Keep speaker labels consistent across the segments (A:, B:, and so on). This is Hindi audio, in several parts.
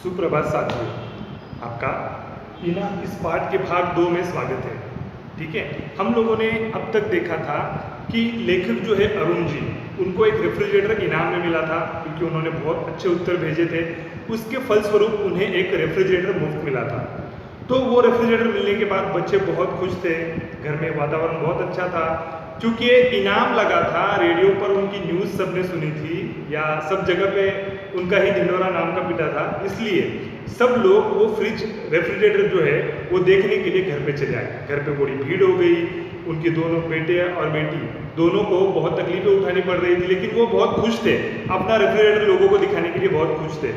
A: सुप्रभात साथियों, आपका इस पाठ के भाग 2 में स्वागत है। ठीक है, हम लोगों ने अब तक देखा था कि लेखक जो है अरुण जी, उनको एक रेफ्रिजरेटर इनाम में मिला था क्योंकि उन्होंने बहुत अच्छे उत्तर भेजे थे। उसके फलस्वरूप उन्हें एक रेफ्रिजरेटर मुफ्त मिला था। तो वो रेफ्रिजरेटर मिलने के बाद बच्चे बहुत खुश थे, घर में वातावरण बहुत अच्छा था। क्योंकि ये इनाम लगा था, रेडियो पर उनकी न्यूज़ सबने सुनी थी या सब जगह पे उनका ही ढिंढोरा नाम का पिटा था, इसलिए सब लोग वो रेफ्रिजरेटर जो है वो देखने के लिए घर पे चले आए। घर पे बड़ी भीड़ हो गई। उनके दोनों बेटे और बेटी दोनों को बहुत तकलीफें उठानी पड़ रही थी, लेकिन वो बहुत खुश थे, अपना रेफ्रिजरेटर लोगों को दिखाने के लिए बहुत खुश थे।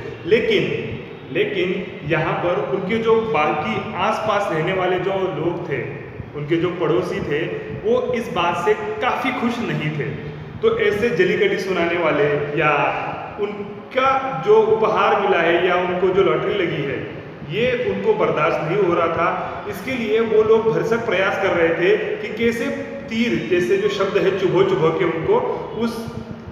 A: लेकिन यहाँ पर उनके जो बाकी आसपास रहने वाले जो लोग थे, उनके जो पड़ोसी थे, वो इस बात से काफ़ी खुश नहीं थे। तो ऐसे जलीकटी सुनाने वाले या उनका जो उपहार मिला है या उनको जो लॉटरी लगी है, ये उनको बर्दाश्त नहीं हो रहा था। इसके लिए वो लोग भरसक प्रयास कर रहे थे कि कैसे तीर जैसे जो शब्द है चुभो के उनको उस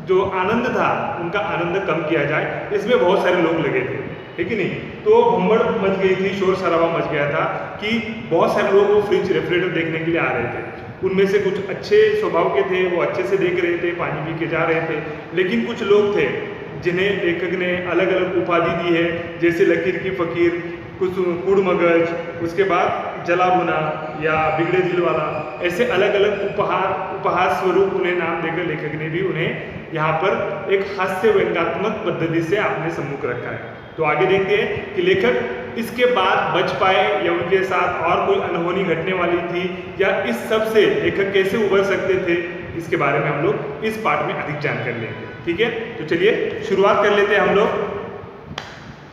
A: जो आनंद था उनका आनंद कम किया जाए। इसमें बहुत सारे लोग लगे थे, है कि नहीं? तो भम्बड़ मच गई थी, शोर शराबा मच गया था कि बहुत सारे लोग वो रेफ्रिजरेटर देखने के लिए आ रहे थे। उनमें से कुछ अच्छे स्वभाव के थे, वो अच्छे से देख रहे थे, पानी पी के जा रहे थे। लेकिन कुछ लोग थे जिन्हें लेखक ने अलग अलग उपाधि दी है, जैसे लकीर की फकीर, कुछ कुड़ मगज, उसके बाद जला भुना या बिगड़े दिल वाला, ऐसे अलग अलग उपहार स्वरूप उन्हें नाम देकर लेखक ने भी उन्हें यहाँ पर एक हास्य व्यंग्यात्मक पद्धति से अपने सम्मुख रखा है। तो आगे देखते हैं कि लेखक इसके बाद बच पाए या उनके साथ और कोई अनहोनी घटने वाली थी या इस सब से लेखक कैसे उबर सकते थे, इसके बारे में हम लोग इस पाठ में अधिक जानकारी लेंगे। ठीक है, तो चलिए शुरुआत कर लेते हैं हम लोग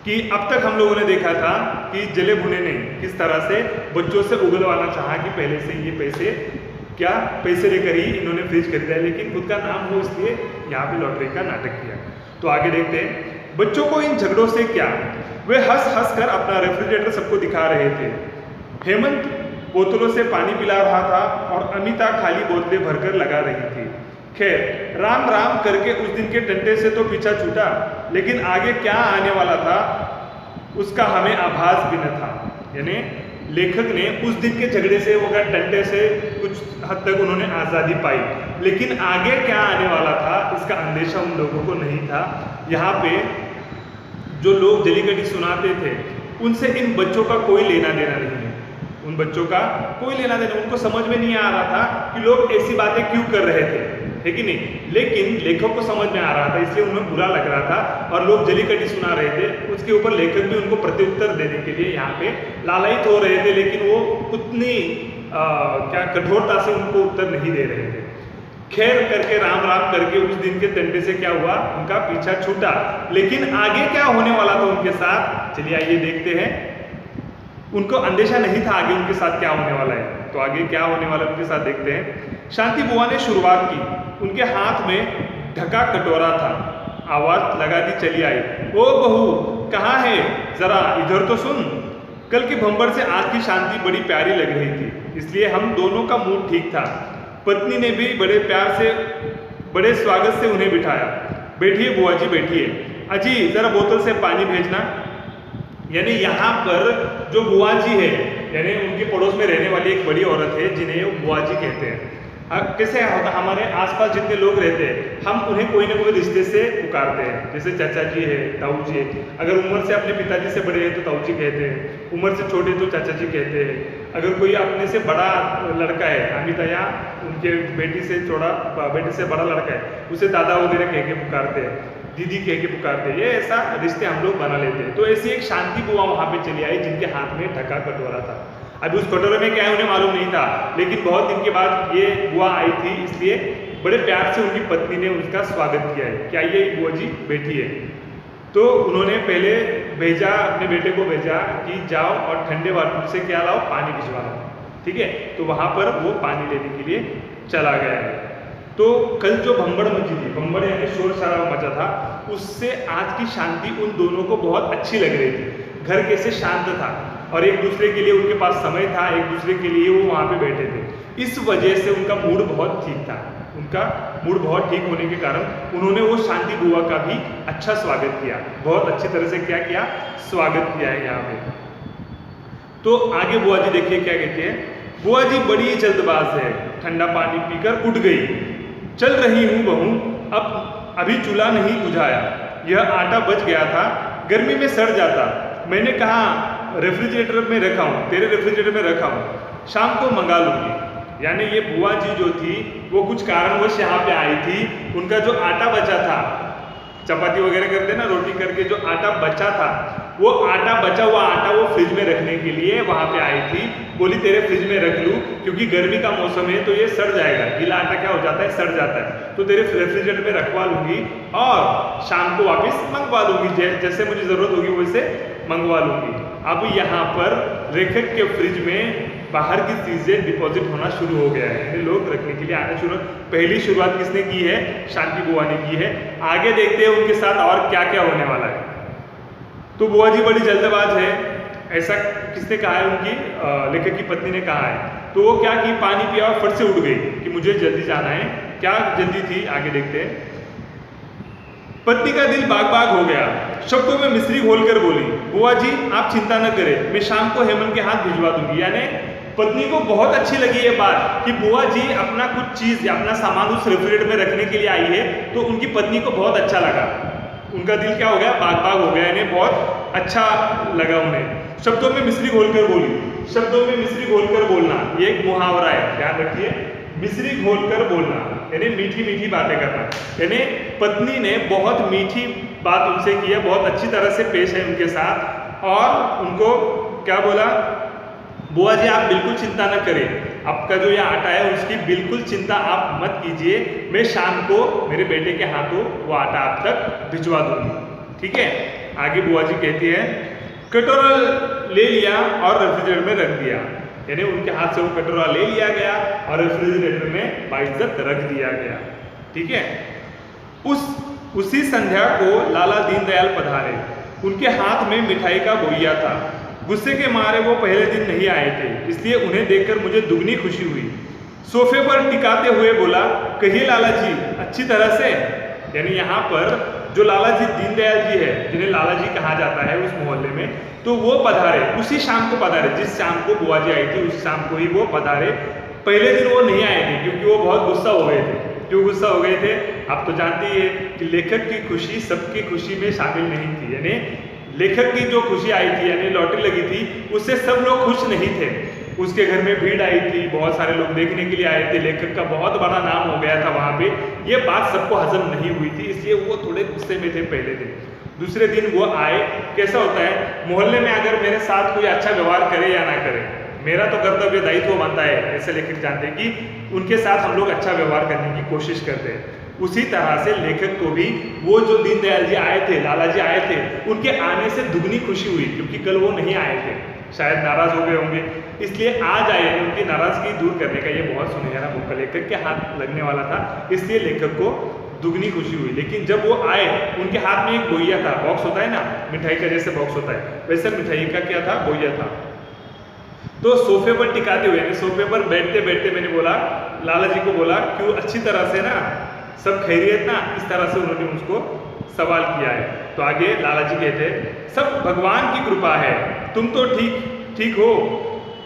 A: कि अब तक हम लोगों ने देखा था कि जले भुने ने किस तरह से बच्चों से उगलवाना चाहा कि पहले से ये पैसे लेकर ही इन्होंने फ्रिज खरीदा है, लेकिन खुद का नाम हो इसलिए यहाँ पे लॉटरी का नाटक किया। तो आगे देखते हैं, बच्चों को इन झगड़ों से क्या, वे हंस कर अपना रेफ्रिजरेटर सबको दिखा रहे थे। हेमंत बोतलों से पानी पिला रहा था और अमिता खाली बोतलें भरकर लगा रही थी। खैर, राम राम करके उस दिन के डंडे से तो पीछा छूटा, लेकिन आगे क्या आने वाला था उसका हमें आभास भी न था। यानी लेखक ने उस दिन के झगड़े से वो डंडे से कुछ हद तक उन्होंने आज़ादी पाई, लेकिन आगे क्या आने वाला था इसका अंदेशा उन लोगों को नहीं था। यहाँ पे जो लोग जलीकटी सुनाते थे उनसे इन बच्चों का कोई लेना देना नहीं है। उन बच्चों का कोई लेना देना, उनको समझ में नहीं आ रहा था कि लोग ऐसी बातें क्यों कर रहे थे, है कि नहीं? लेकिन लेखक को समझ में आ रहा था, इसलिए उन्हें बुरा लग रहा था और लोग जलीकटी सुना रहे थे। उसके ऊपर लेखक भी उनको प्रत्युत्तर देने के लिए यहाँ पे लालायित हो रहे थे, लेकिन वो उतनी कठोरता से उनको उत्तर नहीं दे रहे थे। खैर करके राम राम करके उस दिन के डंडे से क्या हुआ, उनका पीछा छूटा, लेकिन आगे क्या होने वाला था उनके साथ, चलिए आइए देखते हैं। उनको अंदेशा नहीं था आगे उनके साथ क्या होने वाला है, तो आगे क्या होने वाला है उनके साथ देखते हैं। शांति बुआ ने शुरुआत की, उनके हाथ में ढका कटोरा था, आवाज लगा दी चली आई, ओ बहू कहाँ है, जरा इधर तो सुन। कल की भंबर से आज की शांति बड़ी प्यारी लग रही थी, इसलिए हम दोनों का मूड ठीक था। पत्नी ने भी बड़े प्यार से बड़े स्वागत से उन्हें बिठाया। बैठिए बुआ जी बैठिए, अजी जरा बोतल से पानी भेजना। यानी यहाँ पर जो बुआ जी है, यानी उनके पड़ोस में रहने वाली एक बड़ी औरत है जिन्हें वो बुआ जी कहते हैं। कैसे होता, हमारे आसपास जितने लोग रहते हैं हम उन्हें कोई ना कोई रिश्ते से पुकारते हैं, जैसे चाचा जी है, ताऊ जी है। अगर उम्र से अपने पिताजी से बड़े हैं तो ताऊ जी कहते हैं, उम्र से छोटे तो चाचा जी कहते हैं। अगर कोई अपने से बड़ा लड़का है, अमिता या उनके बेटी से बड़ा लड़का है, उसे दादा वगैरह कह के पुकारते हैं, दीदी कह के पुकारते हैं। ये ऐसा रिश्ते हम लोग बना लेते हैं। तो ऐसी एक शांति बुआ वहाँ पे चली आई जिनके हाथ में ढका कटोरा था। अभी उस कटोरे में क्या है उन्हें मालूम नहीं था, लेकिन बहुत दिन के बाद ये बुआ आई थी, इसलिए बड़े प्यार से उनकी पत्नी ने उसका स्वागत किया है कि आइए बुआ जी बैठिए। तो उन्होंने पहले भेजा, अपने बेटे को भेजा कि जाओ और ठंडे वाटर से क्या लाओ, पानी भिजवा लो। ठीक है, तो वहाँ पर वो पानी लेने के लिए चला गया है। तो कल जो भंबड़ मची थी, भंबड़ यानी शोर शराबा मचा था, उससे आज की शांति उन दोनों को बहुत अच्छी लग रही थी। घर कैसे शांत था और एक दूसरे के लिए उनके पास समय था, एक दूसरे के लिए वो वहाँ पे बैठे थे। इस वजह से उनका मूड बहुत ठीक था, उनका मूड बहुत ठीक होने के कारण उन्होंने वो शांति बुआ का भी अच्छा स्वागत किया, बहुत अच्छी तरह से क्या किया, स्वागत किया है यहाँ पे। तो आगे बुआ जी देखिए क्या कहते हैं, बुआ जी बड़ी जल्दबाज है, ठंडा पानी पीकर उठ गई, चल रही हूँ बहू, अब अभी चूल्हा नहीं बुझाया, यह आटा बच गया था, गर्मी में सड़ जाता, मैंने कहा रेफ्रिजरेटर में रखा हूँ, तेरे रेफ्रिजरेटर में रखा हूँ, शाम को मंगा लूँगी। यानी ये बुआ जी जो थी वो कुछ कारणवश यहाँ पे आई थी, उनका जो आटा बचा था, चपाती वगैरह करते ना रोटी करके जो आटा बचा था, वो आटा बचा हुआ आटा वो फ्रिज में रखने के लिए वहाँ पे आई थी, बोली तेरे फ्रिज में रख लूँ क्योंकि गर्मी का मौसम है तो ये सड़ जाएगा, गीला आटा क्या हो जाता है, सड़ जाता है, तो तेरे रेफ्रिजरेटर में रखवा लूँगी और शाम को वापस मंगवा लूँगी, जैसे मुझे ज़रूरत होगी वैसे मंगवा लूँगी। अब यहाँ पर लेखक के फ्रिज में बाहर की चीज़ें डिपॉजिट होना शुरू हो गया है, यानी लोग रखने के लिए आना शुरू। पहली शुरुआत किसने की है, शांति बुआ ने की है। आगे देखते हैं उनके साथ और क्या क्या होने वाला है। तो बुआ जी बड़ी जल्दबाज है, ऐसा किसने कहा है, उनकी लेखक की पत्नी ने कहा है। तो वो क्या की, पानी पिया और फट से उठ गई कि मुझे जल्दी जाना है। क्या जल्दी थी, आगे देखते हैं। पत्नी का दिल बाग बाग हो गया, शब्दों में मिश्री घोलकर बोली, बुआ जी आप चिंता न करें, मैं शाम को हेमंत के हाथ भिजवा दूंगी। यानी पत्नी को बहुत अच्छी लगी ये बात कि बुआ जी अपना कुछ चीज या अपना सामान उस रेफ्रिजरेटर में रखने के लिए आई है, तो उनकी पत्नी को बहुत अच्छा लगा, उनका दिल क्या हो गया, बाग बाग हो गया, यानी बहुत अच्छा लगा उन्हें। शब्दों में मिश्री घोलकर बोली, शब्दों में मिश्री घोलकर बोलना ये एक मुहावरा है, ध्यान रखिए, मिश्री घोलकर बोलना यानी मीठी मीठी बातें करना। यानी पत्नी ने बहुत मीठी बात उनसे की है, बहुत अच्छी तरह से पेश है उनके साथ, और उनको क्या बोला, बुआ जी आप बिल्कुल चिंता न करें, आपका जो ये आटा है उसकी बिल्कुल चिंता आप मत कीजिए, मैं शाम को मेरे बेटे के हाथों वो आटा आप तक भिजवा दूंगी, ठीक है। आगे बुआ जी कहती है, कटोरा ले लिया और रेफ्रिजरेटर में रख दिया, यानी उनके हाथ से वो कटोरा ले लिया गया और रेफ्रिजरेटर में बाइज्जत रख दिया गया, ठीक है। उसी संध्या को लाला दीनदयाल पधारे, उनके हाथ में मिठाई का बोइया था, गुस्से के मारे वो पहले दिन नहीं आए थे, इसलिए उन्हें देखकर मुझे दुगनी खुशी हुई। सोफे पर टिकाते हुए बोला, कहिए लाला जी अच्छी तरह से, यानी यहाँ पर जो लाला जी दीनदयाल जी है, जिन्हें लाला जी कहा जाता है उस मोहल्ले में, तो वो पधारे, उसी शाम को पधारे, जिस शाम को बुआ जी आई थी उस शाम को ही वो पधारे। पहले दिन वो नहीं आए थे क्योंकि वो बहुत गुस्सा हो गए थे। क्यों गुस्सा हो गए थे, आप तो जानते ही है कि लेखक की खुशी सबकी खुशी में शामिल नहीं थी, यानी लेखक की जो खुशी आई थी यानी लॉटरी लगी थी, उससे सब लोग खुश नहीं थे। उसके घर में भीड़ आई थी, बहुत सारे लोग देखने के लिए आए थे, लेखक का बहुत बड़ा नाम हो गया था वहाँ पे, ये बात सबको हजम नहीं हुई थी, इसलिए वो थोड़े गुस्से में थे पहले दिन। दूसरे दिन वो आए, कैसा होता है मोहल्ले में अगर मेरे साथ कोई अच्छा व्यवहार करे या ना करे, मेरा तो कर्तव्य दायित्व बनता है, ऐसे लेखक जानते हैं कि उनके साथ हम लोग अच्छा व्यवहार करने की कोशिश करते हैं। उसी तरह से लेखक को भी वो जो दीनदयाल जी आए थे, लाला जी आए थे, उनके आने से दुगनी खुशी हुई, क्योंकि कल वो नहीं आए थे, शायद नाराज हो गए होंगे, इसलिए आज आए, उनकी नाराजगी दूर करने का ये बहुत सुनहरा मौका लेखक के हाथ लगने वाला था, इसलिए लेखक को दुगनी खुशी हुई। लेकिन जब वो आए, उनके हाथ में एक बोइया था, बॉक्स होता है ना मिठाई का जैसे बॉक्स होता है, वैसे मिठाई का क्या था, बोइया था। तो सोफे पर टिकाते हुए, यानी सोफे पर बैठते बैठते मैंने बोला, लाला जी को बोला, क्यों अच्छी तरह से ना, सब खैरियत ना, इस तरह से उन्होंने उसको सवाल किया है। तो आगे लाला जी कहते, सब भगवान की कृपा है, तुम तो ठीक हो,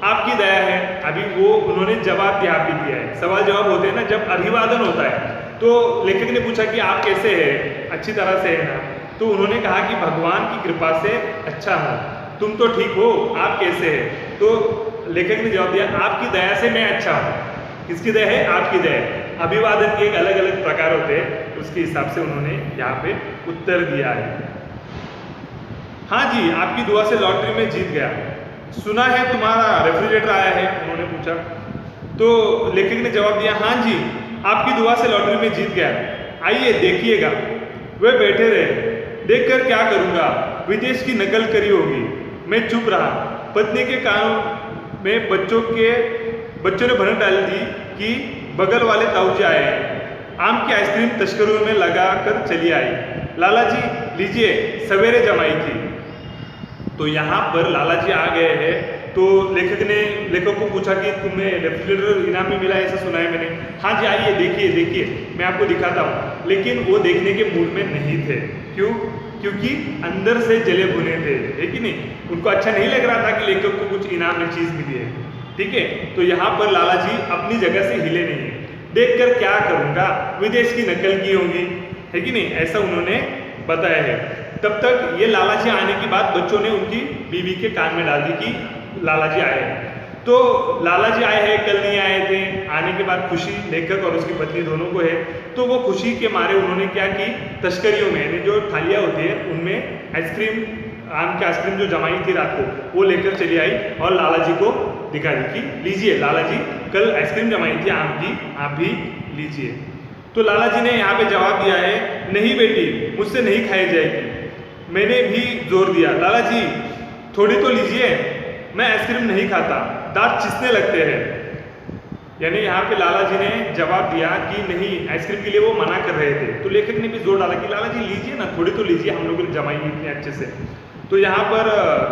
A: आपकी दया है। अभी वो उन्होंने जवाब भी दिया है, सवाल जवाब होते हैं ना जब अभिवादन होता है, तो लेखक ने पूछा कि आप कैसे हैं, अच्छी तरह से है ना, तो उन्होंने कहा कि भगवान की कृपा से अच्छा हूँ, तुम तो ठीक हो, आप कैसे हैं, तो लेखक ने जवाब दिया, आपकी दया से मैं अच्छा हूँ। किसकी दया है, आपकी दया। अभिवादन के एक अलग अलग प्रकार होते हैं, उसके हिसाब से उन्होंने यहाँ पे उत्तर दिया है। हाँ जी, आपकी दुआ से लॉटरी में जीत गया, सुना है तुम्हारा रेफ्रिजरेटर आया है, उन्होंने पूछा। तो लेखक ने जवाब दिया, हाँ जी आपकी दुआ से लॉटरी में जीत गया, आइए देखिएगा। वे बैठे रहे, देखकर क्या करूँगा, विदेश की नकल करी होगी। मैं चुप रहा। पत्नी के कानों में बच्चों ने भनक डाली थी कि बगल वाले ताऊजी आए हैं, आम की आइसक्रीम तस्करों में लगा कर चली आई। लाला जी लीजिए, सवेरे जमाई थी। तो यहाँ पर लाला जी आ गए हैं तो लेखक को पूछा कि तुम्हें रेफ्रिजरेटर इनाम में मिला, ऐसा सुना है मैंने। हाँ जी आइए देखिए देखिए, मैं आपको दिखाता हूँ। लेकिन वो देखने के मूड में नहीं थे। क्यों? क्योंकि अंदर से जले भुने थे, है कि नहीं? उनको अच्छा नहीं लग रहा था कि लेखक को कुछ इनाम में चीज़ मिली है। ठीक है, तो यहाँ पर लाला जी अपनी जगह से हिले नहीं है। देखकर क्या करूँगा, विदेश की नकल की होगी, है कि नहीं, ऐसा उन्होंने बताया है। तब तक ये लाला जी आने की बात बच्चों ने उनकी बीवी के कान में डाल दी कि लाला जी आए हैं। तो लाला जी आए हैं, कल नहीं आए थे। आने के बाद खुशी लेखक और उसकी पत्नी दोनों को है। तो वो खुशी के मारे उन्होंने क्या की, तस्करियों में यानी जो थालियाँ होती है उनमें आइसक्रीम, आम की आइसक्रीम जो जमाई थी रात को, वो लेकर चली आई और लाला जी को दिखा दी कि लीजिए लाला जी, कल आइसक्रीम जमाई थी आम की, आप भी लीजिए। तो लाला जी ने यहाँ पे जवाब दिया है, नहीं बेटी, मुझसे नहीं खाई जाएगी। मैंने भी जोर दिया, लाला जी थोड़ी तो लीजिए, मैं आइसक्रीम नहीं खाता, दांत चिसने लगते हैं। यानी यहाँ पे लाला जी ने जवाब दिया कि नहीं, आइसक्रीम के लिए वो मना कर रहे थे। तो लेखक ने भी जोर डाला कि लाला जी लीजिए ना, थोड़ी तो लीजिए, हम लोगों ने जमाई इतने अच्छे से। तो यहाँ पर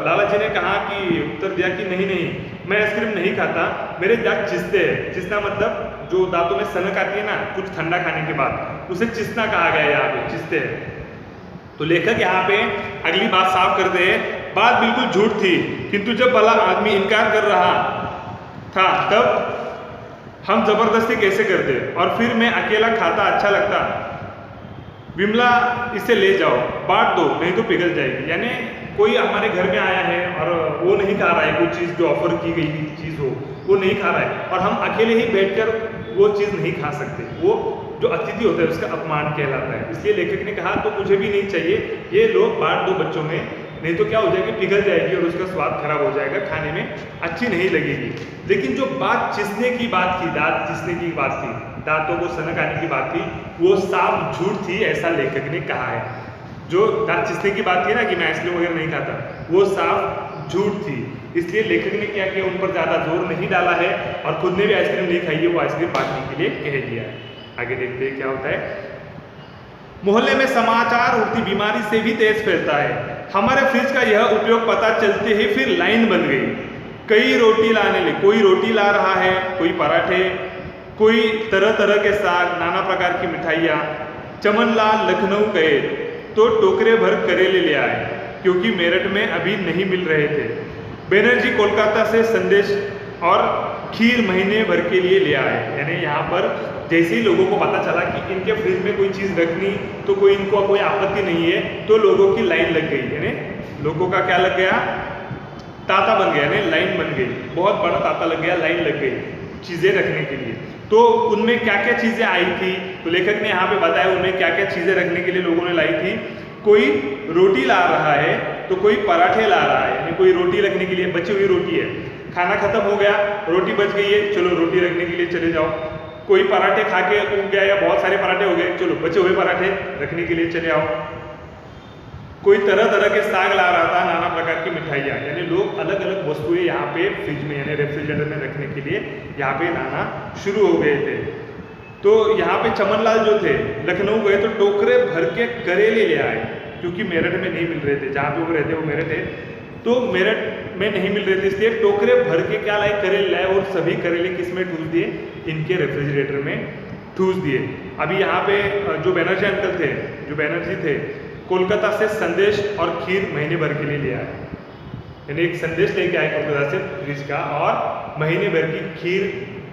A: लाला जी ने कहा कि उत्तर दिया कि नहीं नहीं, मैं आइसक्रीम नहीं खाता, मेरे दांत चिसते हैं। चिसना मतलब जो दांतों में सनक आती है ना कुछ ठंडा खाने के बाद, उसे चिसना कहा गया है, यहाँ पे चिसते हैं। तो लेखक यहाँ पे अगली बात साफ करते हैं, बात बिल्कुल झूठ थी, किंतु जब भला आदमी इनकार कर रहा था तब हम जबरदस्ती कैसे करते, और फिर मैं अकेला खाता अच्छा लगता। विमला इसे ले जाओ, बांट दो, नहीं तो पिघल जाएगी। यानी कोई हमारे घर में आया है और वो नहीं खा रहा है, कोई चीज़ जो ऑफर की गई चीज़ हो वो नहीं खा रहा है, और हम अकेले ही बैठकर वो चीज़ नहीं खा सकते, वो जो अतिथि होता है उसका अपमान कहलाता है। इसलिए लेखक ने कहा तो मुझे भी नहीं चाहिए, ये लोग बांट दो बच्चों में, नहीं तो क्या हो जाएगी, पिघल जाएगी और उसका स्वाद खराब हो जाएगा, खाने में अच्छी नहीं लगेगी। लेकिन जो बात चिसने की बात थी, दांत चिसने की बात थी, दांतों को सनक आने की बात थी, वो साफ झूठ थी, ऐसा लेखक ने कहा है। जो दांत चिसने की बात थी ना कि मैं आइसक्रीम वगैरह नहीं खाता, वो साफ झूठ थी। इसलिए लेखक ने क्या किया, उन पर ज़्यादा जोर नहीं डाला है और खुद ने भी आइसक्रीम नहीं खाई है, वो आइसक्रीम बांटने के लिए कह दिया है। आगे देखते हैं क्या होता है। मोहल्ले में समाचार उड़ती बीमारी से भी तेज फैलता है। हमारे फ्रिज का यह उपयोग पता चलते ही फिर लाइन बन गई। कई रोटी लाने लगे, कोई रोटी ला रहा है, कोई पराठे, कोई तरह तरह के साग, नाना प्रकार की मिठाइयाँ। चमनलाल लखनऊ गए तो टोकरे भर करेले ले आए, क्योंकि मेरठ में अभी नहीं मिल रहे थे। बैनर्जी कोलकाता से संदेश और खीर महीने भर के लिए ले आए। यानी यहाँ पर जैसे ही लोगों को पता चला कि इनके फ्रिज में कोई चीज़ रखनी तो कोई इनको कोई आपत्ति नहीं है, तो लोगों की लाइन लग गई। यानी लोगों का क्या लग गया, तांता बन गया, यानी लाइन बन गई, बहुत बड़ा तांता लग गया, लाइन लग गई चीज़ें रखने के लिए। तो उनमें क्या क्या चीज़ें आई थी, तो लेखक ने यहाँ पे बताया उनमें क्या क्या चीज़ें रखने के लिए लोगों ने लाई थी। कोई रोटी ला रहा है तो कोई पराठे ला रहा है, यानी कोई रोटी रखने के लिए, बची हुई रोटी है, खाना खत्म हो गया, रोटी बच गई है, चलो रोटी रखने के लिए चले जाओ। कोई पराठे खा के उग गया या बहुत सारे पराठे हो गए, चलो बचे हुए पराठे रखने के लिए चले आओ। कोई तरह तरह के साग ला रहा था, नाना प्रकार की मिठाइयाँ, यानी लोग अलग अलग वस्तुएं यहाँ पे फ्रिज में यानी रेफ्रिजरेटर में रखने के लिए यहाँ पे लाना शुरू हो गए थे। तो यहाँ पे चमनलाल जो थे लखनऊ गए तो टोकरे भर के करेले ले आए, क्योंकि मेरठ में नहीं मिल रहे थे, जहाँ पे वो रहते वो मेरठ है, तो मेरठ में नहीं मिल रहे थे, इसलिए टोकरे भर के क्या लाए, करेले लाए, और सभी करेले किस में ठूस दिए, इनके रेफ्रिजरेटर में ठूस दिए। अभी यहाँ पे जो बैनर्जी अंकल थे, जो बैनर्जी थे, कोलकाता से संदेश और खीर महीने भर के लिए ले आए, यानी एक संदेश लेके आए कोलकाता से फ्रिज का, और महीने भर की खीर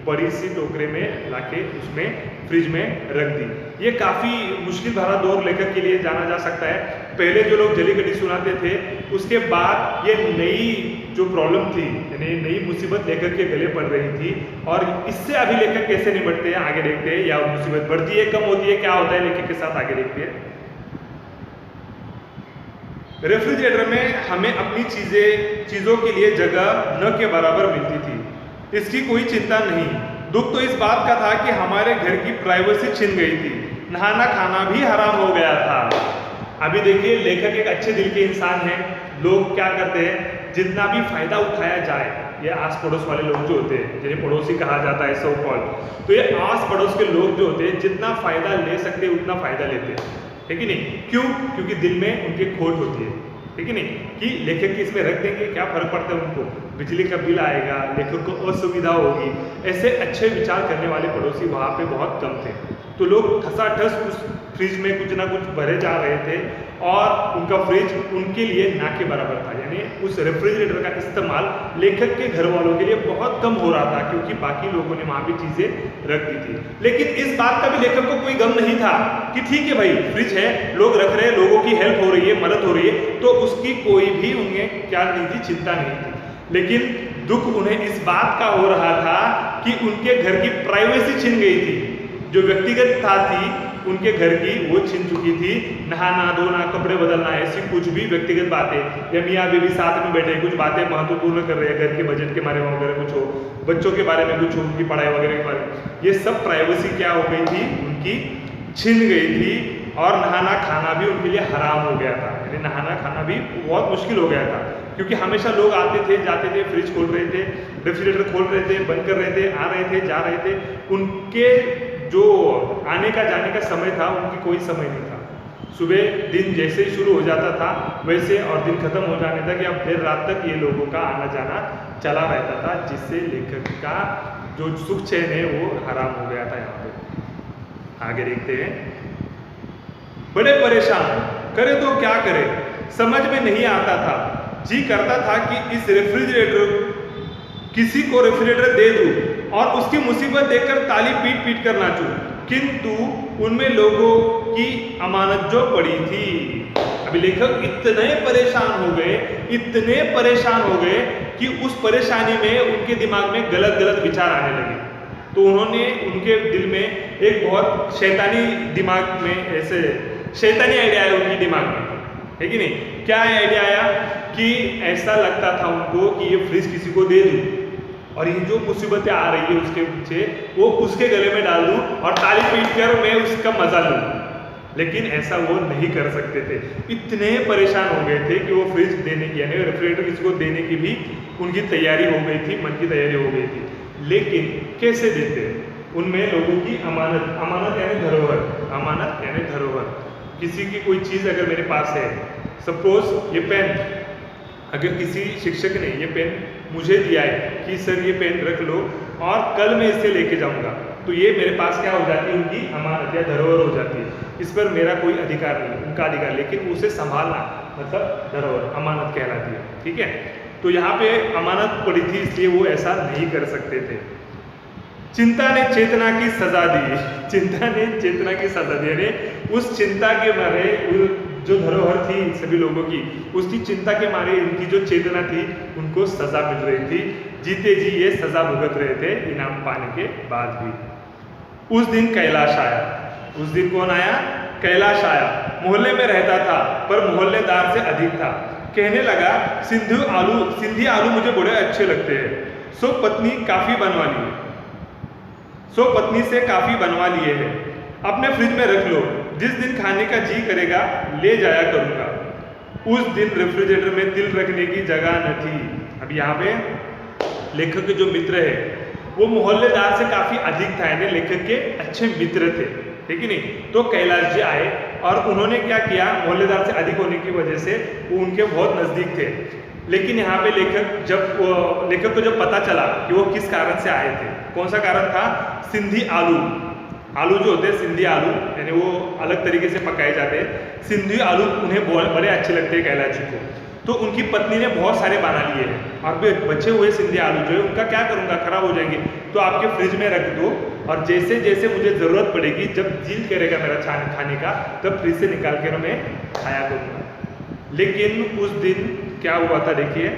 A: बड़ी सी टोकरे में लाके उसमें फ्रिज में रख दी। ये काफ़ी मुश्किल भरा दौर लेखक के लिए जाना जा सकता है। पहले जो लोग जली कटी सुनाते थे, उसके बाद ये नई जो प्रॉब्लम थी, यानी नई मुसीबत लेखक के गले पड़ रही थी, और इससे अभी लेखक कैसे निपटते हैं आगे देखते हैं, या मुसीबत बढ़ती है कम होती है, क्या होता है लेखक के साथ आगे देखते हैं। रेफ्रिजरेटर में हमें अपनी चीज़ों के लिए जगह न के बराबर मिलती थी, इसकी कोई चिंता नहीं। दुख तो इस बात का था कि हमारे घर की प्राइवेसी छिन गई थी, नहाना खाना भी हराम हो गया था। अभी देखिए लेखक एक अच्छे दिल के इंसान हैं, लोग क्या करते हैं, जितना भी फायदा उठाया जाए, ये आस पड़ोस वाले लोग जो होते हैं, जिन्हें पड़ोसी कहा जाता है सो कॉल, तो ये आस पड़ोस के लोग जो होते हैं जितना फायदा ले सकते उतना फायदा लेते हैं, है कि नहीं? क्यों? क्योंकि दिल में उनकी खोट होती है ठीक है नहीं, कि लेखक की इसमें रख देंगे, क्या फर्क पड़ता है उनको, बिजली का बिल आएगा, लेखक को असुविधा होगी। ऐसे अच्छे विचार करने वाले पड़ोसी वहाँ पे बहुत कम थे। तो लोग ठसाठस उस फ्रिज में कुछ ना कुछ भरे जा रहे थे और उनका फ्रिज उनके लिए ना के बराबर था। यानी उस रेफ्रिजरेटर का इस्तेमाल लेखक के घर वालों के लिए बहुत कम हो रहा था, क्योंकि बाकी लोगों ने वहाँ पे चीज़ें रख दी थी। लेकिन इस बात का भी लेखक को कोई गम नहीं था कि ठीक है भाई, फ्रिज है, लोग रख रहे हैं, लोगों की हेल्प हो रही है, मदद हो रही है, तो उसकी कोई भी उन्हें क्या नहीं थी, चिंता नहीं थी। लेकिन दुख उन्हें इस बात का हो रहा था कि उनके घर की प्राइवेसी छिन गई थी, जो व्यक्तिगत था थी उनके घर की, वो छिन चुकी थी। नहाना धोना, कपड़े बदलना, ऐसी कुछ भी व्यक्तिगत बातें, या मियाँ बीवी साथ में बैठे कुछ बातें महत्वपूर्ण कर रहे हैं, घर के बजट के बारे में वगैरह कुछ हो, बच्चों के बारे में कुछ हो, उनकी पढ़ाई वगैरह के बारे में, ये सब प्राइवेसी क्या हो गई थी, उनकी छिन गई थी। और नहाना खाना भी उनके लिए हराम हो गया था। यानी नहाना खाना भी बहुत मुश्किल हो गया था, क्योंकि हमेशा लोग आते थे जाते थे, फ्रिज खोल रहे थे, रेफ्रिजरेटर खोल रहे थे, बंद कर रहे थे, आ रहे थे जा रहे थे। उनके जो आने का जाने का समय था, उनकी कोई समय नहीं था। सुबह दिन जैसे ही शुरू हो जाता था वैसे, और दिन खत्म हो जाने तक या देर रात तक ये लोगों का आना जाना चला रहता था, जिससे लेखक का जो सुख चैन है वो हराम हो गया था। यहाँ पे आगे देखते हैं। बड़े परेशान, करे तो क्या करे, समझ में नहीं आता था। जी करता था कि इस रेफ्रिजरेटर किसी को रेफ्रिजरेटर दे दूं और उसकी मुसीबत देखकर ताली पीट पीट कर नाचूं, किंतु उनमें लोगों की अमानत जो पड़ी थी। अभी लेखक इतने परेशान हो गए, इतने परेशान हो गए कि उस परेशानी में उनके दिमाग में गलत गलत विचार आने लगे। तो उन्होंने उनके दिल में एक बहुत शैतानी दिमाग में ऐसे शैतानी आइडिया आया उनके दिमाग में, है कि नहीं। क्या आइडिया आया कि ऐसा लगता था उनको कि ये फ्रिज किसी को दे दूं और ये जो मुसीबतें आ रही है उसके पीछे वो उसके गले में डाल दूं और ताली पीट कर मैं उसका मजा लूं। लेकिन ऐसा वो नहीं कर सकते थे। इतने परेशान हो गए थे कि वो फ्रिज देने की, यानी रेफ्रिजरेटर किसी को देने की भी उनकी तैयारी हो गई थी, मन की तैयारी हो गई थी। लेकिन कैसे देते, उनमें लोगों की अमानत, अमानत यानी धरोहर, अमानत यानी धरोहर। किसी की कोई चीज़ अगर मेरे पास है, सपोज ये पेन, अगर किसी शिक्षक ने ये पेन मुझे दिया है कि सर ये पेन रख लो और कल मैं इसे लेके जाऊंगा, तो ये मेरे पास क्या हो जाती है, उनकी अमानत या धरोहर हो जाती है। इस पर मेरा कोई अधिकार नहीं, उनका अधिकार, लेकिन उसे संभालना मतलब धरोहर, अमानत कहलाती है। ठीक है, तो यहाँ पे अमानत पड़ी थी, इसलिए वो ऐसा नहीं कर सकते थे। चिंता ने चेतना की सजा दी, चिंता ने चेतना की सजा दी, यानी उस चिंता के मारे जो धरोहर थी सभी लोगों की, उसकी चिंता के मारे इनकी जो चेतना थी उनको सजा मिल रही थी। जीते जी ये सजा भुगत रहे थे इनाम पाने के बाद भी। उस दिन कैलाश आया। उस दिन कौन आया? कैलाश आया। मोहल्ले में रहता था पर मोहल्लेदार से अधिक था। कहने लगा सिंधी आलू मुझे बड़े अच्छे लगते हैं, सो पत्नी से काफी बनवा लिए हैं, अपने फ्रिज में रख लो, जिस दिन खाने का जी करेगा ले जाया करूंगा। उस दिन रेफ्रिजरेटर में तिल रखने की जगह न थी। अब यहाँ पे लेखक के जो मित्र है वो मोहल्लेदार से काफी अधिक था, यानी लेखक के अच्छे मित्र थे, ठीक है नहीं। तो कैलाश जी आए और उन्होंने क्या किया, मोहल्लेदार से अधिक होने की वजह से वो उनके बहुत नजदीक थे। लेकिन यहाँ पे लेखक को जब पता चला कि वो किस कारण से आए थे, कौन सा कारण था, सिंधी आलू जो होते हैं सिंधी आलू, यानी वो अलग तरीके से पकाए जाते हैं, सिंधी आलू उन्हें बड़े अच्छे लगते हैं कैलाश जी को। तो उनकी पत्नी ने बहुत सारे बना लिए हैं और बचे हुए सिंधी आलू जो है उनका क्या करूँगा, खराब हो जाएंगे, तो आपके फ्रिज में रख दो और जैसे जैसे मुझे ज़रूरत पड़ेगी, जब दिल करेगा मेरा खाने का, तब फ्रिज से निकाल कर मैं खाया करूँगा। लेकिन उस दिन क्या हुआ था, देखिए,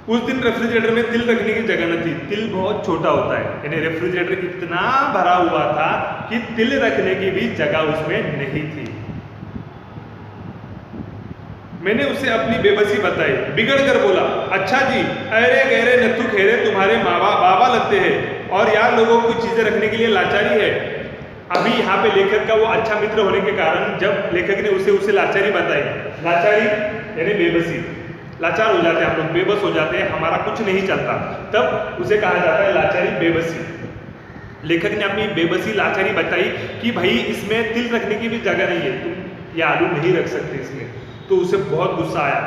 A: उस दिन रेफ्रिजरेटर में तिल रखने की जगह न थी। तिल बहुत छोटा होता है, यानी रेफ्रिजरेटर इतना भरा हुआ था कि तिल रखने की भी जगह उसमें नहीं थी। मैंने उसे अपनी बेबसी बताई, बिगड़ कर बोला, अच्छा जी, अरे गहरे नत्थु खेरे तुम्हारे बाबा लगते हैं और यार लोगों को चीजें रखने के लिए लाचारी है। अभी यहाँ पे लेखक का वो अच्छा मित्र होने के कारण जब लेखक ने उसे लाचारी बताई, लाचारी यानी बेबसी, लाचार हो जाते हैं हम लोग, बेबस हो जाते हैं, हमारा कुछ नहीं चलता, तब उसे कहा जाता है लाचारी, बेबसी। लेखक ने अपनी बेबसी लाचारी बताई कि भाई इसमें तिल रखने की भी जगह नहीं है, तुम ये आलू नहीं रख सकते इसमें। तो उसे बहुत गुस्सा आया।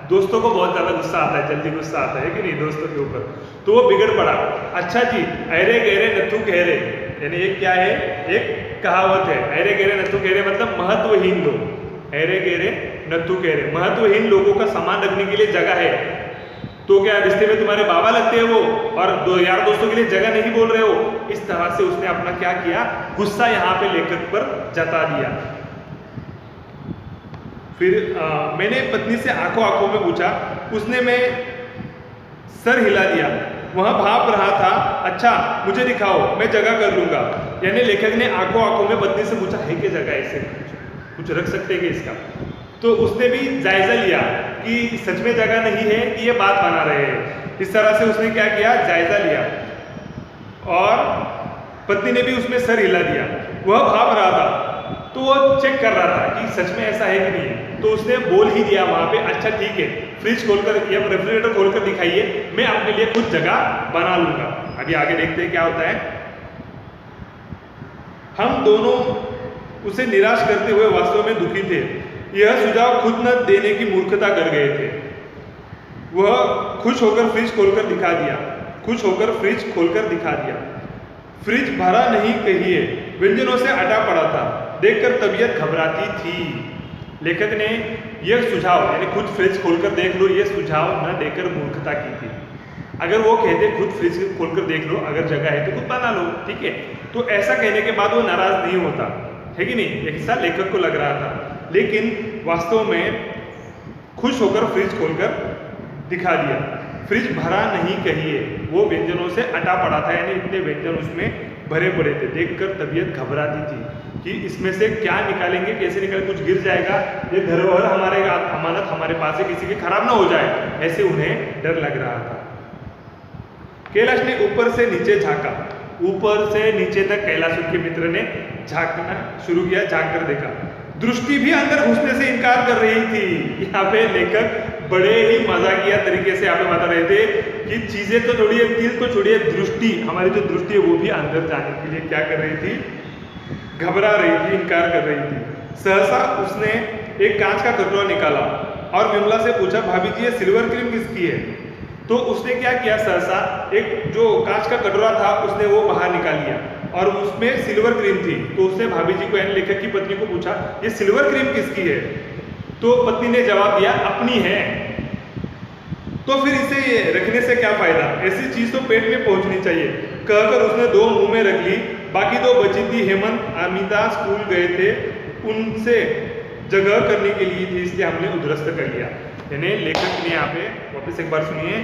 A: दोस्तों को बहुत ज़्यादा गुस्सा आता है, जल्दी गुस्सा आता है कि नहीं दोस्तों के ऊपर, तो वो बिगड़ पड़ा। अच्छा जी, अरे गहरे नथु गहरे, यानी एक क्या है, एक कहावत है, अरे गहरे नथु गहरे मतलब महत्वहीन लोग, अरे गहरे नथु गहरे, महत्वहीन लोगों का सामान रखने के लिए जगह है, तो क्या रिश्ते में तुम्हारे बाबा लगते हैं वो, और दो यार दोस्तों के लिए जगह नहीं बोल रहे हो। इस तरह से उसने अपना क्या किया, गुस्सा यहाँ पे लेखक पर जता दिया। फिर मैंने पत्नी से आंखों आंखों में पूछा, उसने मैं सर हिला दिया, वह भाप रहा था, अच्छा मुझे दिखाओ मैं जगह कर लूंगा। यानी लेखक ने आंखों आंखों में पत्नी से पूछा है कि जगह ऐसे कुछ रख सकते हैं इसका, तो उसने भी जायजा लिया कि सच में जगह नहीं है कि ये बात बना रहे हैं। इस तरह से उसने क्या किया, जायजा लिया, और पत्नी ने भी उसमें सर हिला दिया। वह भाप रहा था, तो वो चेक कर रहा था कि सच में ऐसा है कि नहीं है, तो उसने बोल ही दिया वहां पे, अच्छा ठीक है फ्रिज खोलकर या रेफ्रिजरेटर खोलकर दिखाइए, मैं अपने लिए कुछ जगह बना लूंगा। अभी आगे देखते हैं क्या होता है। हम दोनों उसे निराश करते हुए वास्तव में दुखी थे। यह सुझाव खुद न देने की मूर्खता कर गए थे। वह खुश होकर फ्रिज खोलकर दिखा दिया, खुश होकर फ्रिज खोलकर दिखा दिया। फ्रिज भरा नहीं कहिए, व्यंजनों से अटा पड़ा था, देखकर तबीयत घबराती थी। लेखक ने यह सुझाव, यानी खुद फ्रिज खोलकर देख लो, यह सुझाव न देकर मूर्खता की थी। अगर वो कहते खुद फ्रिज खोलकर देख लो, अगर जगह है तो खुद बना लो, ठीक है, तो ऐसा कहने के बाद वो नाराज नहीं होता है कि नहीं, ऐसा लेखक को लग रहा था। लेकिन वास्तव में खुश होकर फ्रिज खोलकर दिखा दिया। फ्रिज भरा नहीं कहिए, वो व्यंजनों से अटा पड़ा था, यानी इतने व्यंजन उसमें भरे पड़े थे। देखकर तबीयत घबराती थी कि इसमें से क्या निकालेंगे, कैसे निकालेंगे, कुछ गिर जाएगा, ये धरोहर हमारे अमानत हमारे पास है, किसी के खराब ना हो जाए, ऐसे उन्हें डर लग रहा था। कैलाश ने ऊपर से नीचे झांका, ऊपर से नीचे तक कैलाश के मित्र ने झांकना शुरू किया, झांक कर देखा। दृष्टि भी अंदर घुसने से इनकार कर रही थी। यहाँ पे लेखक बड़े ही मजाकिया तरीके से यहाँ पे बता रहे थे कि चीजें तो छोड़िए, दिल तो छोड़िए, दृष्टि, हमारी जो दृष्टि है वो भी अंदर जाने के लिए क्या कर रही थी, घबरा रही थी, इनकार कर रही थी। सहसा उसने एक कांच का कटोरा निकाला और विमला से पूछा, भाभी जी ये सिल्वर क्रीम किसकी है? तो उसने क्या किया, सहसा एक जो कांच का कटोरा था उसने वो बाहर निकाल लिया और उसमें सिल्वर क्रीम थी। तो उसने भाभी जी को, यानी लेखक की पत्नी को पूछा, ये सिल्वर क्रीम किसकी है? तो पत्नी ने जवाब दिया, अपनी है। तो फिर इसे रखने से क्या फायदा, ऐसी चीज तो पेट में पहुंचनी चाहिए, कहकर उसने दो मुंह में रख ली। बाकी दो बची थी, हेमंत अमिता स्कूल गए थे, उनसे जगह करने के लिए थी, इसलिए हमने उधरस्त कर लिया। यानी लेखक ने यहाँ पे वापस एक बार सुनिए,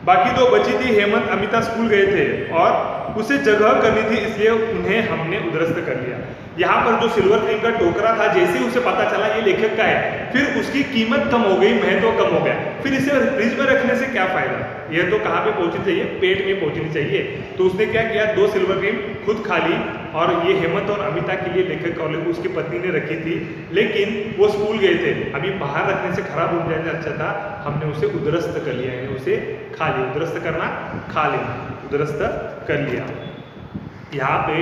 A: बाकी दो बची थी, हेमंत अमिता स्कूल गए थे और उसे जगह करनी थी, इसलिए उन्हें हमने उधरस्त कर लिया। यहाँ पर जो सिल्वर क्रीम का टोकरा था, जैसे ही उसे पता चला ये लेखक का है, फिर उसकी कीमत कम हो गई, महत्व कम हो गया, फिर इसे फ्रिज में रखने से क्या फायदा, यह तो कहाँ पे पहुंचनी चाहिए, पेट में पहुंचनी चाहिए। तो उसने क्या किया, दो सिल्वर क्रीम खुद खा ली और ये हेमंत और अमिता के लिए लेखक और उसकी पत्नी ने रखी थी, लेकिन वो स्कूल गए थे, अभी बाहर रखने से खराब हो जाने अच्छा था, हमने उसे उधरस्त कर लिया, यानी उसे खा लिया, उधरस्त करना खा लेना, उधरस्त कर लिया। यहाँ पे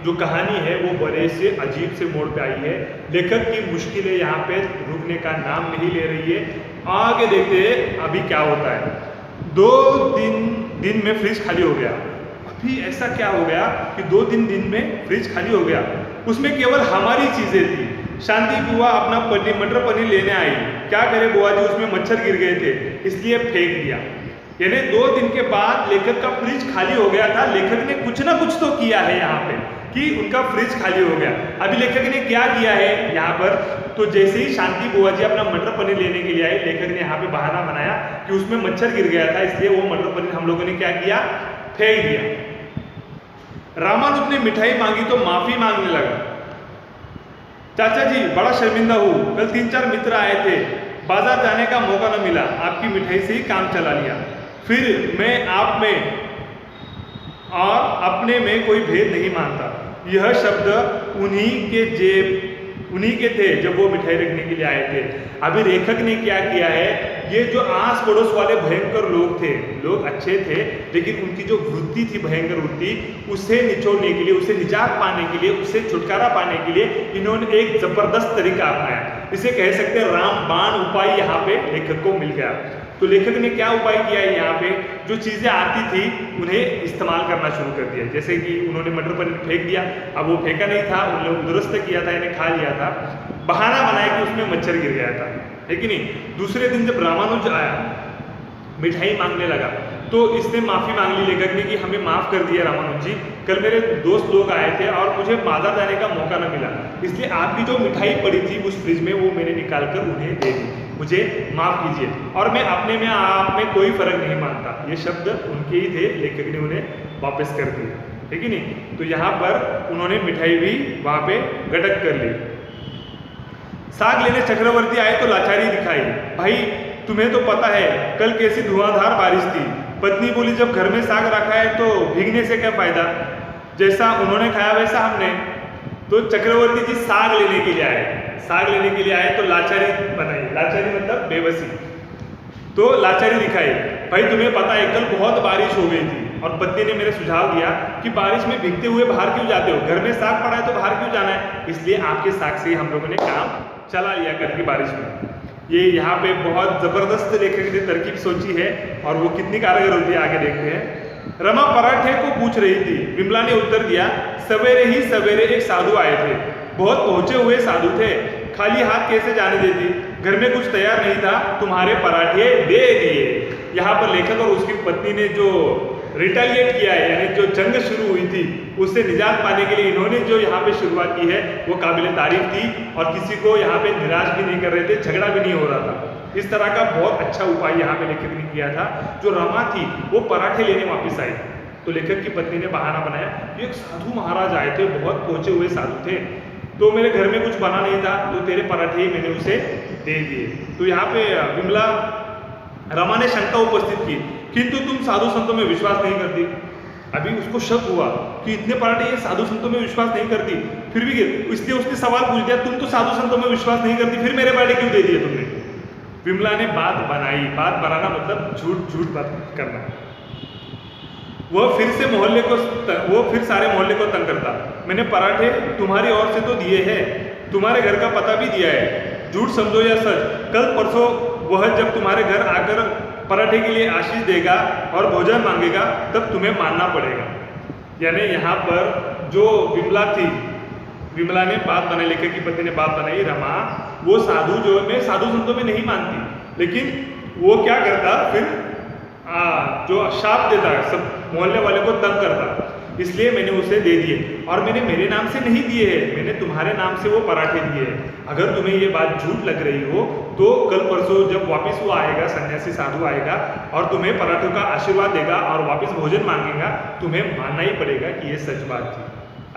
A: जो कहानी है वो बड़े से अजीब से मोड़ पे आई है। लेखक की मुश्किलें यहाँ पे रुकने का नाम नहीं ले रही है। आगे देखते हैं अभी क्या होता है। 2 दिन में फ्रिज खाली हो गया। अभी ऐसा क्या हो गया कि 2 दिन में फ्रिज खाली हो गया, उसमें केवल हमारी चीजें थी। शांति बुआ अपना मटर पनीर लेने आई, क्या करे बुआ जी, उसमें मच्छर गिर गए थे इसलिए फेंक दिया। यानी 2 दिन के बाद लेखक का फ्रिज खाली हो गया था। लेखक ने कुछ ना कुछ तो किया है यहाँ पे कि उनका फ्रिज खाली हो गया। अभी लेखक ने क्या किया है यहाँ पर, तो जैसे ही शांति बुआ जी अपना मटर पनीर लेने के लिए आए, लेखक ने यहाँ पे बहाना बनाया कि उसमें मच्छर गिर गया था, इसलिए वो मटर पनीर हम लोगों ने क्या किया, फेंक दिया। रामानुज ने मिठाई मांगी तो माफी मांगने लगा। चाचा जी बड़ा शर्मिंदा हूँ, कल 3-4 मित्र आए थे, बाजार जाने का मौका न मिला, आपकी मिठाई से ही काम चला लिया। फिर मैं आप में और अपने में कोई भेद नहीं मानता। यह शब्द उन्हीं के थे जब वो मिठाई रखने के लिए आए थे। अभी लेखक ने क्या किया है, ये जो आस पड़ोस वाले भयंकर लोग थे, लोग अच्छे थे, लेकिन उनकी जो वृत्ति थी, भयंकर वृत्ति, उसे निचोड़ने के लिए, उसे निजात पाने के लिए, उससे छुटकारा पाने के लिए इन्होंने एक जबरदस्त तरीका अपनाया। इसे कह सकते हैं रामबाण उपाय यहाँ पे लेखक को मिल गया। तो लेखक ने क्या उपाय किया है, यहाँ पे जो चीज़ें आती थी उन्हें इस्तेमाल करना शुरू कर दिया। जैसे कि उन्होंने मटर पनीर फेंक दिया, अब वो फेंका नहीं था, उन्होंने दुरुस्त किया था, इन्हें खा लिया था, बहाना बनाया कि उसमें मच्छर गिर गया था, है कि नहीं। दूसरे दिन जब रामानुज आया मिठाई मांगने लगा तो इसने माफ़ी मांग ली लेखक ने कि हमें माफ़ कर दिया रामानुज जी, कल मेरे दोस्त लोग आए थे और मुझे बाजार जाने का मौका न मिला, इसलिए आपकी जो मिठाई पड़ी थी उस फ्रिज में वो मैंने निकाल कर उन्हें दे दी, मुझे माफ़ कीजिए। और मैं अपने में आप में कोई फ़र्क नहीं मानता, ये शब्द उनके ही थे, लेखक ने उन्हें वापस कर दिया, है कि नहीं। तो यहाँ पर उन्होंने मिठाई भी वहाँ पे गटक कर ली। साग लेने चक्रवर्ती आए तो लाचारी दिखाई, भाई तुम्हें तो पता है कल कैसी धुआंधार बारिश थी। पत्नी बोली जब घर में साग रखा है तो भीगने से क्या फायदा, जैसा उन्होंने खाया वैसा हमने। तो चक्रवर्ती जी साग लेने के लिए आए, साग लेने के लिए आए तो लाचारी बनाई, लाचारी मतलब बेबसी, तो लाचारी दिखाई, भाई तुम्हें पता है कल बहुत बारिश हो गई थी और पत्नी ने मेरे सुझाव दिया कि बारिश में भीगते हुए बाहर क्यों जाते हो, घर में साग पड़ा है तो बाहर क्यों जाना है, इसलिए आपके साग से हम लोगों ने काम चला लिया करके बारिश में। ये यहाँ पे बहुत ज़बरदस्त लेखक ने तरकीब सोची है और वो कितनी कारगर होती है आगे देखते हैं। रमा पराठे को पूछ रही थी, विमला ने उत्तर दिया सवेरे ही सवेरे एक साधु आए थे, बहुत पहुंचे हुए साधु थे, खाली हाथ कैसे जाने देती, घर में कुछ तैयार नहीं था, तुम्हारे पराठे दे दिए। यहाँ पर लेखक और उसकी पत्नी ने जो रिटेलिएट किया है, यानी जो जंग शुरू हुई थी उससे निजात पाने के लिए इन्होंने जो यहाँ पे शुरुआत की है वो काबिल तारीफ थी और किसी को यहाँ पे निराश भी नहीं कर रहे थे, झगड़ा भी नहीं हो रहा था। इस तरह का बहुत अच्छा उपाय यहाँ पे लेखक ने किया था। जो रमा थी वो पराठे लेने वापस आई, तो लेखक की पत्नी ने बहाना बनाया कि एक साधु महाराज आए थे, बहुत पहुंचे हुए साधु थे, तो मेरे घर में कुछ बना नहीं था तो तेरे पराठे ही मैंने उसे दे दिए। तो यहाँ पे विमला रमा ने शंका उपस्थित की, किंतु तुम साधु संतों में विश्वास नहीं करती। अभी उसको शक हुआ कि इतने पराठे ये साधु संतों में विश्वास नहीं करती, फिर भी इसलिए उसने सवाल पूछ दिया, तुम तो साधु संतों में विश्वास नहीं करती, फिर मेरे पराठे क्यों दे दिए तुमने। विमला ने बात बनाई, बात बनाना मतलब झूठ झूठ बात करना। वो फिर सारे मोहल्ले को तंग करता, मैंने पराठे तुम्हारी ओर से तो दिए हैं, तुम्हारे घर का पता भी दिया है, झूठ समझो या सच, कल परसों वह जब तुम्हारे घर आकर पराठे के लिए आशीष देगा और भोजन मांगेगा तब तुम्हें मानना पड़ेगा। यानी यहाँ पर जो विमला थी, विमला ने बात बनाई, लेखक की पत्नी ने बात बनाई, रमा वो साधु जो मैं साधु संतों में नहीं मानती, लेकिन वो क्या करता फिर जो शाप देता सब मोहल्ले वाले को तंग करता, इसलिए मैंने उसे दे दिए और मैंने मेरे नाम से नहीं दिए हैं, मैंने तुम्हारे नाम से वो पराठे दिए हैं। अगर तुम्हें ये बात झूठ लग रही हो तो कल परसों जब वापस वो आएगा, सन्यासी साधु आएगा और तुम्हें पराठों का आशीर्वाद देगा और वापस भोजन मांगेगा, तुम्हें मानना ही पड़ेगा कि ये सच बात थी।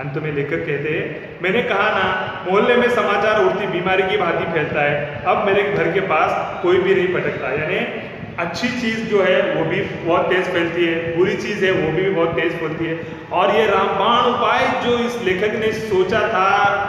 A: अंत में लेखक कहते हैं, मैंने कहा ना मोहल्ले में समाचार उड़ती बीमारी की भांति फैलता है, अब मेरे घर के पास कोई भी नहीं पटकता। यानी अच्छी चीज़ जो है वो भी बहुत तेज फैलती है, बुरी चीज़ है वो भी बहुत तेज फैलती है। और ये रामबाण उपाय जो इस लेखक ने सोचा था,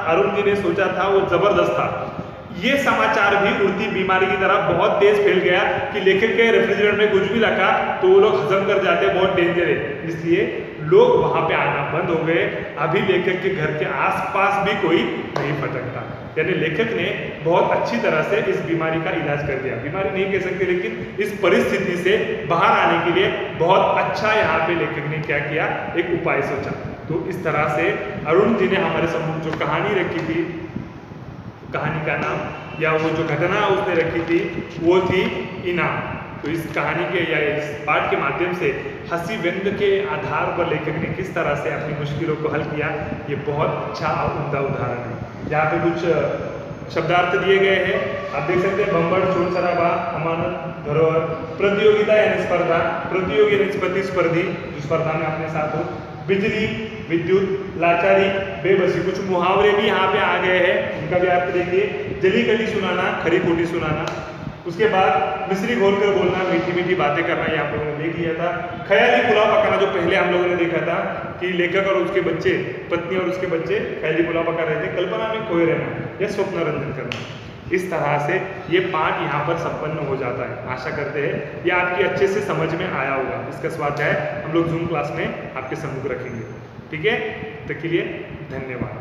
A: अरुण जी ने सोचा था, वो जबरदस्त था। ये समाचार भी उड़ती बीमारी की तरह बहुत तेज फैल गया कि लेखक के रेफ्रिजरेटर में कुछ भी रखा तो वो लोग हजम कर जाते, बहुत डेंजर है, इसलिए लोग वहां पे आना बंद हो गए। अभी लेखक के घर के आसपास भी कोई नहीं फटकता। यानी लेखक ने बहुत अच्छी तरह से इस बीमारी का इलाज कर दिया, बीमारी नहीं कह सकते लेकिन इस परिस्थिति से बाहर आने के लिए बहुत अच्छा यहाँ पे लेखक ने क्या किया, एक उपाय सोचा। तो इस तरह से अरुण जी ने हमारे सम्मुख जो कहानी रखी थी, कहानी का नाम या वो जो घटना उसने रखी थी वो थी इनाम। तो इस कहानी के या इस पाठ के माध्यम से हंसी व्यंग के आधार पर लेखक ने किस तरह से अपनी मुश्किलों को हल किया, ये बहुत अच्छा और उम्दा उदाहरण है। यहाँ पे कुछ शब्दार्थ दिए गए हैं, आप देख सकते हैं, बम्बड़, शोर शराबा, अमानत, धरोहर, प्रतियोगिता यानी स्पर्धा, प्रतियोगी यानी प्रतिस्पर्धी जो स्पर्धा में अपने साथ हो, बिजली, विद्युत, लाचारी, बेबसी। कुछ मुहावरे भी यहाँ पे आ गए हैं, उनका भी अर्थ देखिए, जली गली सुनाना, खरी खोटी सुनाना। उसके बाद मिश्री घोल कर बोलना, मीठी मीठी बातें करना, ये आप लोगों ने देख लिया था। ख्याली पुलाव पकाना, जो पहले हम लोगों ने देखा था कि लेखक और उसके बच्चे, पत्नी और उसके बच्चे ख्याली पुलाव पका रहे थे, कल्पना में खोए रहना या स्वप्न रंजन करना। इस तरह से ये पाठ यहाँ पर संपन्न हो जाता है। आशा करते हैं ये आपकी अच्छे से समझ में आया होगा। इसका स्वाध्याय हम लोग जूम क्लास में आपके सम्मुख रखेंगे। ठीक है, तब के लिए धन्यवाद।